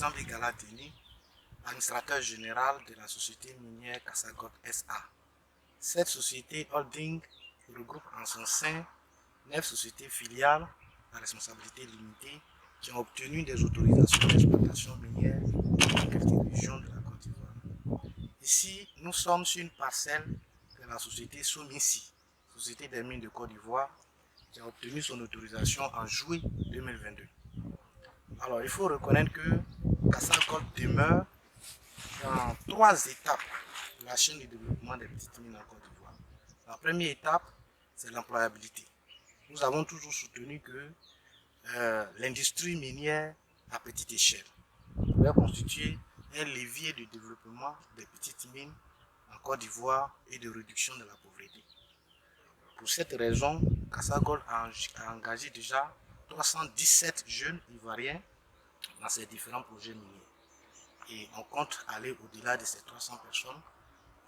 présente Igala Teni, administrateur général de la société minière Kassagold SA. Cette société holding regroupe en son sein 9 sociétés filiales à responsabilité limitée qui ont obtenu des autorisations d'exploitation minière dans quelques régions de la Côte d'Ivoire. Ici, nous sommes sur une parcelle de la société Somissi, Société des mines de Côte d'Ivoire, qui a obtenu son autorisation en juillet 2022. Alors, il faut reconnaître que Kassagold demeure dans 3 étapes de la chaîne de développement des petites mines en Côte d'Ivoire. La première étape, c'est l'employabilité. Nous avons toujours soutenu que l'industrie minière à petite échelle pourrait constituer un levier de développement des petites mines en Côte d'Ivoire et de réduction de la pauvreté. Pour cette raison, Kassagold a engagé déjà 317 jeunes Ivoiriens dans ces différents projets miniers. Et on compte aller au-delà de ces 300 personnes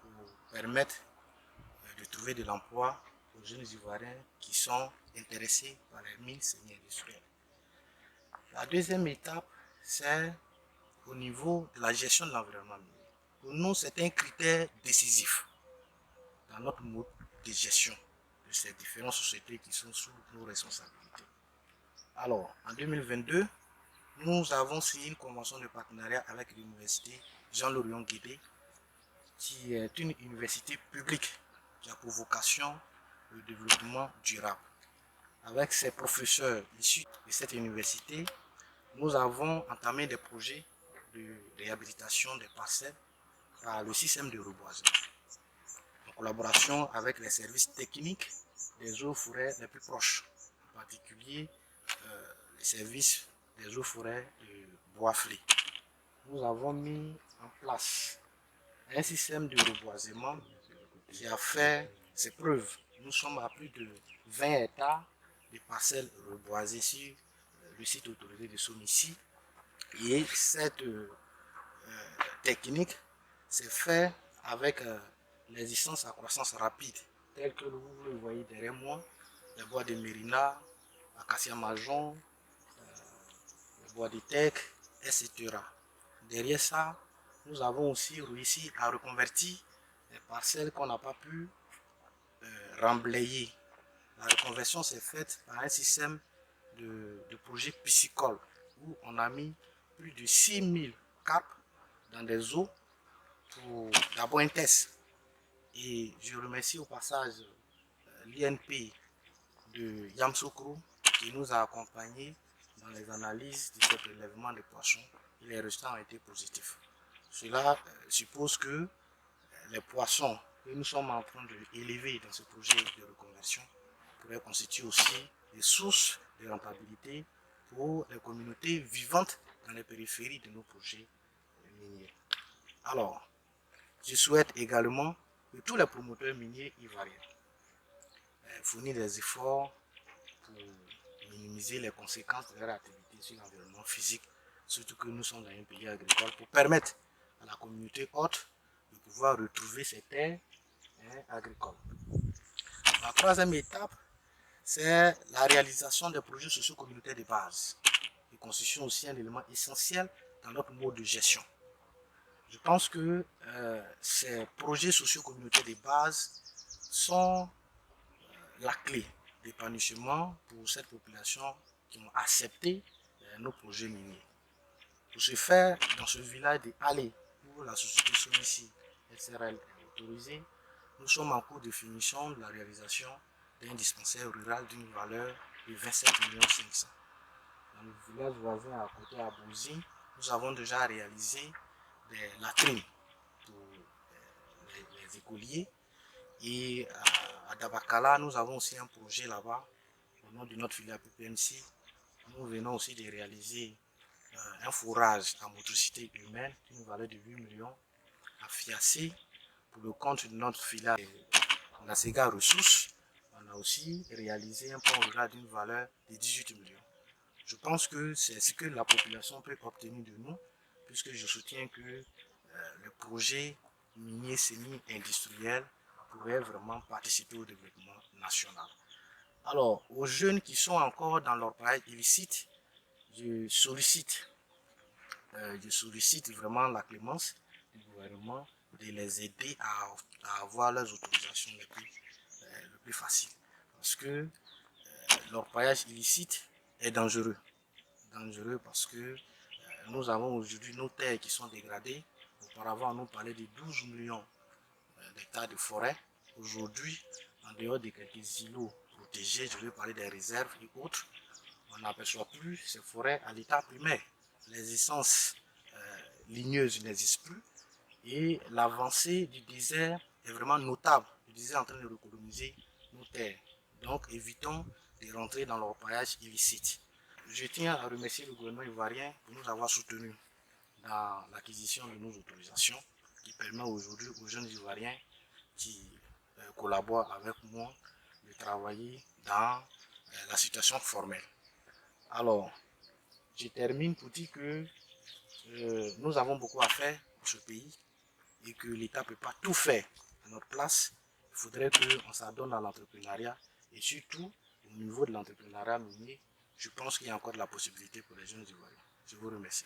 pour permettre de trouver de l'emploi aux jeunes Ivoiriens qui sont intéressés par les mines semi-industrielles. La deuxième étape, c'est au niveau de la gestion de l'environnement minier. Pour nous, c'est un critère décisif dans notre mode de gestion de ces différentes sociétés qui sont sous nos responsabilités. Alors, en 2022, nous avons signé une convention de partenariat avec l'université Jean-Lorion Guédé, qui est une université publique qui a pour vocation le développement durable. Avec ses professeurs issus de cette université, nous avons entamé des projets de réhabilitation des parcelles par le système de reboisement, en collaboration avec les services techniques des eaux forêts les plus proches, en particulier les services des eaux forêts de Boisflé. Nous avons mis en place un système de reboisement qui a fait ses preuves. Nous sommes à plus de 20 hectares de parcelles reboisées sur le site autorisé de Somissi. Et cette technique s'est faite avec les essences à croissance rapide, telles que vous le voyez derrière moi, les bois de Mérina, Acacia Majon, les bois de Teck, etc. Derrière ça, nous avons aussi réussi à reconvertir les parcelles qu'on n'a pas pu remblayer. La reconversion s'est faite par un système de projet piscicole où on a mis plus de 6000 carpes dans des eaux pour d'abord un test. Et je remercie au passage l'INP de Yamsoukro qui nous a accompagnés dans les analyses de ce prélèvement de poissons et les résultats ont été positifs. Cela suppose que les poissons que nous sommes en train d'élever dans ce projet de reconversion pourraient constituer aussi des sources de rentabilité pour les communautés vivantes dans les périphéries de nos projets miniers. Alors, je souhaite également que tous les promoteurs miniers ivoiriens fournissent des efforts pour minimiser les conséquences de leur activité sur l'environnement physique, surtout que nous sommes dans un pays agricole, pour permettre à la communauté haute de pouvoir retrouver ses terres agricoles. La troisième étape, c'est la réalisation des projets socio-communautaires de base, qui constituent aussi un élément essentiel dans notre mode de gestion. Je pense que ces projets socio-communautaires de base sont la clé d'épanouissement pour cette population qui ont accepté nos projets miniers. Pour ce faire, dans ce village de Allé, où la société Somissi SRL est autorisée, nous sommes en cours de finition de la réalisation d'un dispensaire rural d'une valeur de 27 500 000. Dans le village voisin à côté à Bouzy, nous avons déjà réalisé des latrines pour les écoliers. Et à Dabakala, nous avons aussi un projet là-bas, au nom de notre filiale PPMC. Nous venons aussi de réaliser un fourrage à motricité humaine d'une valeur de 8 millions à Fiassé pour le compte de notre filiale Nasega Ressources. On a aussi réalisé un pont rural d'une valeur de 18 millions. Je pense que c'est ce que la population peut obtenir de nous, puisque je soutiens que le projet minier semi-industriel pourrait vraiment participer au développement national. Alors, aux jeunes qui sont encore dans leur travail illicite, je sollicite je sollicite vraiment la clémence du gouvernement de les aider à avoir leurs autorisations les plus faciles. Parce que l'orpaillage illicite est dangereux. Dangereux parce que nous avons aujourd'hui nos terres qui sont dégradées. Auparavant, on nous parlait de 12 millions d'hectares de forêt. Aujourd'hui, en dehors de quelques îlots protégés, je vais parler des réserves et autres, on n'aperçoit plus ces forêts à l'état primaire. Les essences ligneuses n'existent plus et l'avancée du désert est vraiment notable. Le désert est en train de recoloniser nos terres. Donc évitons de rentrer dans l'orpaillage illicite. Je tiens à remercier le gouvernement ivoirien pour nous avoir soutenus dans l'acquisition de nos autorisations qui permet aujourd'hui aux jeunes Ivoiriens qui collaborent avec moi de travailler dans la situation formelle. Alors, je termine pour dire que nous avons beaucoup à faire pour ce pays et que l'État ne peut pas tout faire à notre place. Il faudrait qu'on s'adonne à l'entrepreneuriat et surtout au niveau de l'entrepreneuriat minier, je pense qu'il y a encore de la possibilité pour les jeunes Ivoiriens. Je vous remercie.